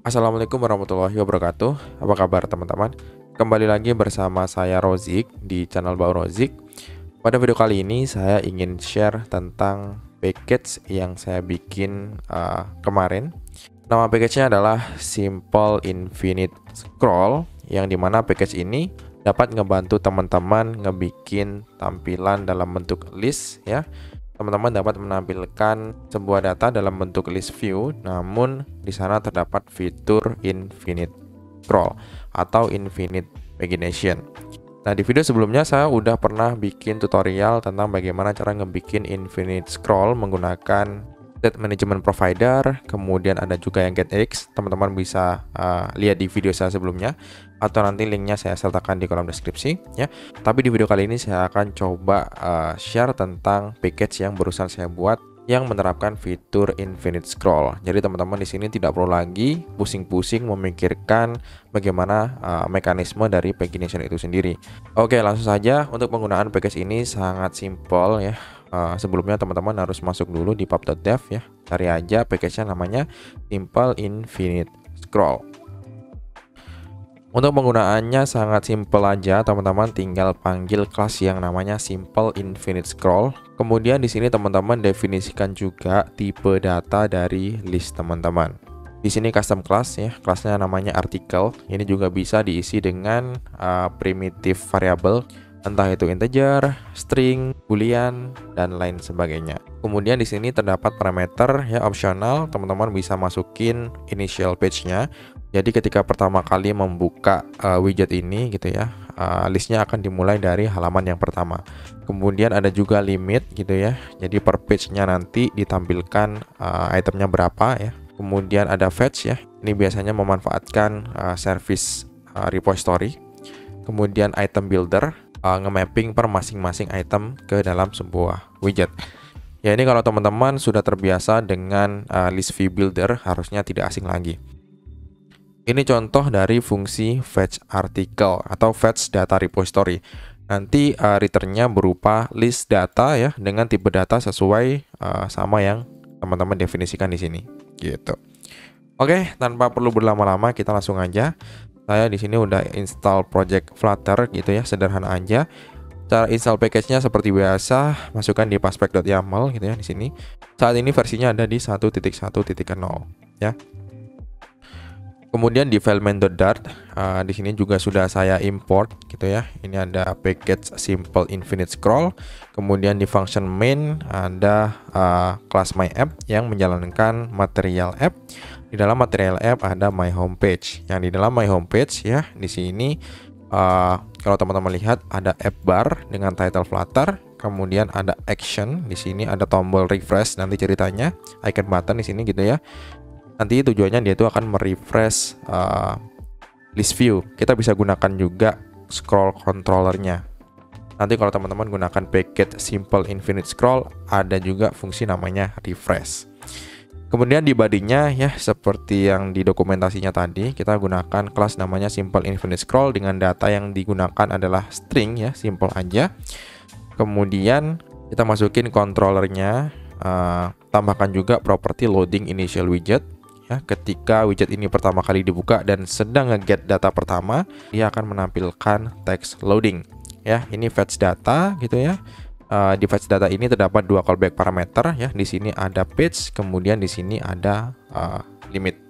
Assalamualaikum warahmatullahi wabarakatuh. Apa kabar teman-teman? Kembali lagi bersama saya Rozik di channel Bau Rozik. Pada video kali ini saya ingin share tentang package yang saya bikin kemarin. Nama package-nya adalah Simple Infinite Scroll, yang dimana package ini dapat ngebantu teman-teman ngebikin tampilan dalam bentuk list ya. Teman-teman dapat menampilkan sebuah data dalam bentuk list view, namun di sana terdapat fitur infinite scroll atau infinite pagination. Nah, di video sebelumnya saya udah pernah bikin tutorial tentang bagaimana cara ngebikin infinite scroll menggunakan State Management Provider, kemudian ada juga yang GetX. Teman-teman bisa lihat di video saya sebelumnya, atau nanti linknya saya sertakan di kolom deskripsi ya. Tapi di video kali ini saya akan coba share tentang package yang barusan saya buat yang menerapkan fitur infinite scroll. Jadi teman-teman di sini tidak perlu lagi pusing-pusing memikirkan bagaimana mekanisme dari pagination itu sendiri. Oke, langsung saja. Untuk penggunaan package ini sangat simpel ya. Sebelumnya teman-teman harus masuk dulu di pub.dev ya. Cari aja package-nya, namanya Simple Infinite Scroll. Untuk penggunaannya sangat simpel aja, teman-teman tinggal panggil kelas yang namanya Simple Infinite Scroll. Kemudian di sini teman-teman definisikan juga tipe data dari list teman-teman. Di sini custom class ya, kelasnya namanya article. Ini juga bisa diisi dengan primitive variable, entah itu integer, string, boolean, dan lain sebagainya. Kemudian di sini terdapat parameter ya opsional, teman-teman bisa masukin initial page-nya. Jadi ketika pertama kali membuka widget ini gitu ya, listnya akan dimulai dari halaman yang pertama. Kemudian ada juga limit gitu ya. Jadi per page-nya nanti ditampilkan itemnya berapa ya. Kemudian ada fetch ya. Ini biasanya memanfaatkan service repository. Kemudian item builder, nge-mapping per masing-masing item ke dalam sebuah widget. Ya, ini kalau teman-teman sudah terbiasa dengan list view builder, harusnya tidak asing lagi. Ini contoh dari fungsi fetch article atau fetch data repository. Nanti returnnya berupa list data ya, dengan tipe data sesuai sama yang teman-teman definisikan di sini. Gitu. Oke, tanpa perlu berlama-lama kita langsung aja. Saya di sini udah install project Flutter gitu ya, sederhana aja. Cara install package-nya seperti biasa, masukkan di paspec.yaml gitu ya di sini. Saat ini versinya ada di 1.1.0 ya. Kemudian di file main.dart, di sini juga sudah saya import gitu ya. Ini ada package Simple Infinite Scroll. Kemudian di function main ada kelas my app yang menjalankan material app. Di dalam material app ada my homepage. Yang di dalam my homepage ya, di sini kalau teman-teman lihat ada app bar dengan title Flutter. Kemudian ada action, di sini ada tombol refresh nanti ceritanya, icon button di sini gitu ya. Nanti tujuannya dia itu akan merefresh list view. Kita bisa gunakan juga scroll controllernya. Nanti kalau teman-teman gunakan package Simple Infinite Scroll, ada juga fungsi namanya refresh. Kemudian di body-nya ya, seperti yang di dokumentasinya tadi, kita gunakan kelas namanya Simple Infinite Scroll dengan data yang digunakan adalah string ya, simple aja. Kemudian kita masukin controllernya, tambahkan juga property loading initial widget. Ya, ketika widget ini pertama kali dibuka dan sedang nge-get data pertama, dia akan menampilkan text loading. Ya, ini fetch data gitu ya. Di fetch data ini terdapat dua callback parameter ya. Di sini ada page, kemudian di sini ada limit.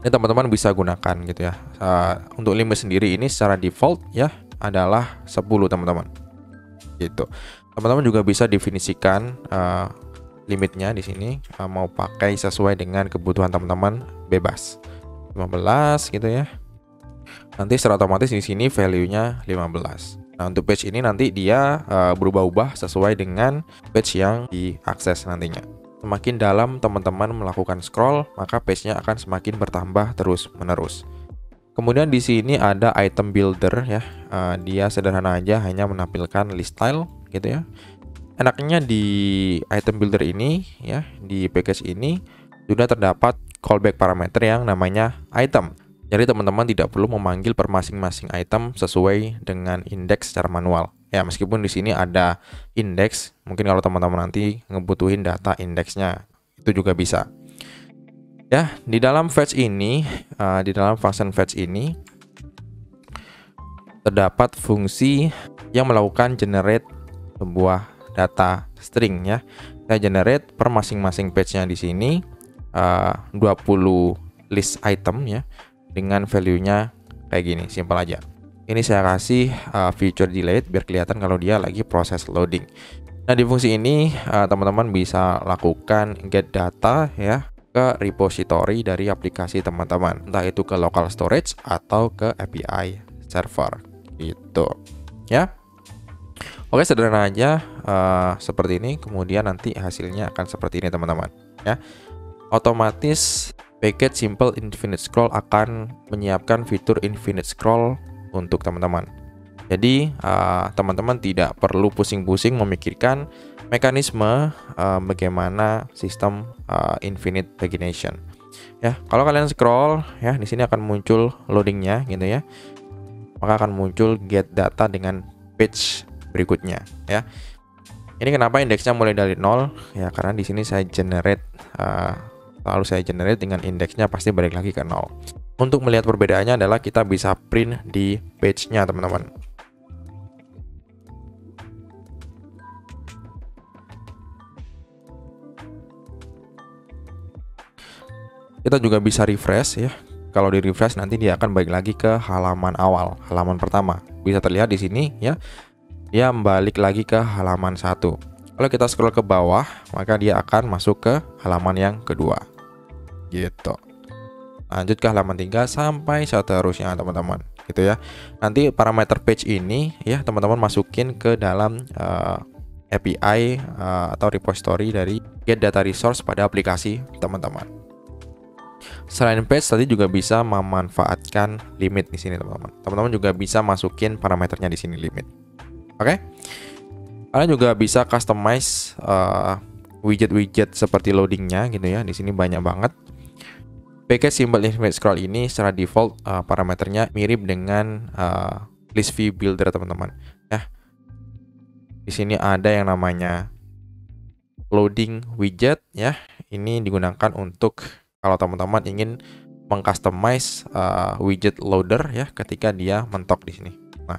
Ini teman-teman bisa gunakan gitu ya. Untuk limit sendiri ini secara default ya adalah 10 teman-teman. Gitu. Teman-teman juga bisa definisikan limitnya di sini, mau pakai sesuai dengan kebutuhan teman-teman, bebas 15 gitu ya. Nanti secara otomatis di sini value-nya 15. Nah, untuk page ini nanti dia berubah-ubah sesuai dengan page yang diakses nantinya. Semakin dalam teman-teman melakukan scroll, maka page-nya akan semakin bertambah terus-menerus. Kemudian di sini ada item builder ya. Dia sederhana aja, hanya menampilkan list style gitu ya. Enaknya di item builder ini ya, di package ini sudah terdapat callback parameter yang namanya item. Jadi teman-teman tidak perlu memanggil per masing-masing item sesuai dengan indeks secara manual. Ya, meskipun di sini ada indeks, mungkin kalau teman-teman nanti ngebutuhin data indeksnya, itu juga bisa. Ya, di dalam fetch ini, di dalam function fetch ini terdapat fungsi yang melakukan generate sebuah data string ya. Saya generate per masing-masing page-nya di sini 20 list item ya dengan value-nya kayak gini, simpel aja. Ini saya kasih feature delete biar kelihatan kalau dia lagi proses loading. Nah, di fungsi ini teman-teman bisa lakukan get data ya ke repository dari aplikasi teman-teman, entah itu ke local storage atau ke API server gitu ya. Oke, sederhana aja seperti ini, kemudian nanti hasilnya akan seperti ini teman-teman ya. Otomatis package simple infinite scroll akan menyiapkan fitur infinite scroll untuk teman-teman. Jadi teman-teman tidak perlu pusing-pusing memikirkan mekanisme bagaimana sistem infinite pagination. Ya, kalau kalian scroll ya, di sini akan muncul loadingnya gitu ya. Maka akan muncul get data dengan page berikutnya ya. Ini kenapa indeksnya mulai dari 0 ya, karena di sini saya generate lalu saya generate dengan indeksnya pasti balik lagi ke 0. Untuk melihat perbedaannya adalah kita bisa print di page-nya teman-teman. Kita juga bisa refresh ya. Kalau di refresh nanti dia akan balik lagi ke halaman awal, halaman pertama. Bisa terlihat di sini ya. Dia balik lagi ke halaman 1. Kalau kita scroll ke bawah, maka dia akan masuk ke halaman yang kedua. Gitu. Lanjut ke halaman 3 sampai seterusnya teman-teman. Gitu ya. Nanti parameter page ini ya teman-teman masukin ke dalam API atau repository dari get data resource pada aplikasi teman-teman. Selain page, tadi juga bisa memanfaatkan limit di sini teman-teman. Teman-teman juga bisa masukin parameternya di sini limit. Oke? Kalian juga bisa customize widget-widget seperti loadingnya gitu ya. Di sini banyak banget. Package simple infinite scroll ini secara default parameternya mirip dengan list view builder teman-teman. Ya. Di sini ada yang namanya loading widget ya. Ini digunakan untuk kalau teman-teman ingin mengcustomize widget loader ya ketika dia mentok di sini. Nah,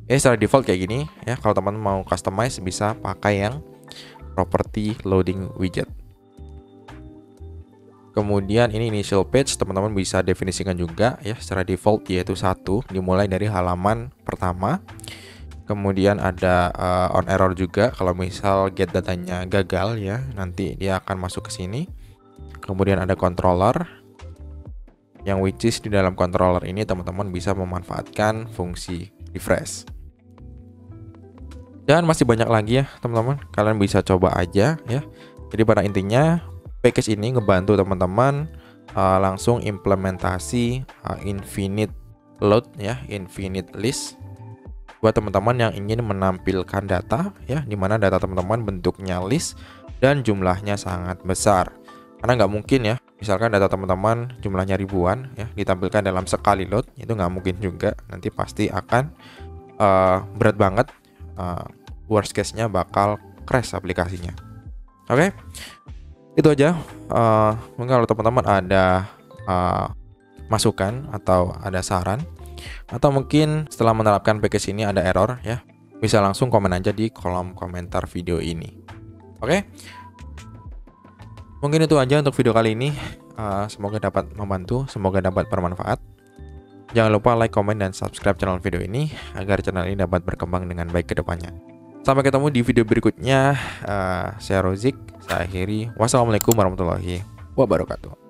ini secara default kayak gini ya. Kalau teman-teman mau customize bisa pakai yang property loading widget. Kemudian ini initial page teman-teman bisa definisikan juga ya secara default yaitu 1 dimulai dari halaman pertama. Kemudian ada on error juga kalau misal get datanya gagal ya, nanti dia akan masuk ke sini. Kemudian ada controller yang which is di dalam controller ini teman-teman bisa memanfaatkan fungsi refresh. Dan masih banyak lagi ya teman-teman, kalian bisa coba aja ya. Jadi pada intinya package ini ngebantu teman-teman langsung implementasi infinite load ya, infinite list buat teman-teman yang ingin menampilkan data ya, dimana data teman-teman bentuknya list dan jumlahnya sangat besar. Karena nggak mungkin ya, misalkan data teman-teman jumlahnya ribuan ya, ditampilkan dalam sekali load, itu nggak mungkin juga. Nanti pasti akan berat banget, worst case-nya bakal crash aplikasinya. Oke, itu aja. Mungkin kalau teman-teman ada masukan atau ada saran, atau mungkin setelah menerapkan package ini ada error ya, bisa langsung komen aja di kolom komentar video ini. Oke. Mungkin itu aja untuk video kali ini. Semoga dapat membantu, semoga dapat bermanfaat. Jangan lupa like, comment, dan subscribe channel video ini agar channel ini dapat berkembang dengan baik ke depannya. Sampai ketemu di video berikutnya. Saya Rozik, saya akhiri. Wassalamualaikum warahmatullahi wabarakatuh.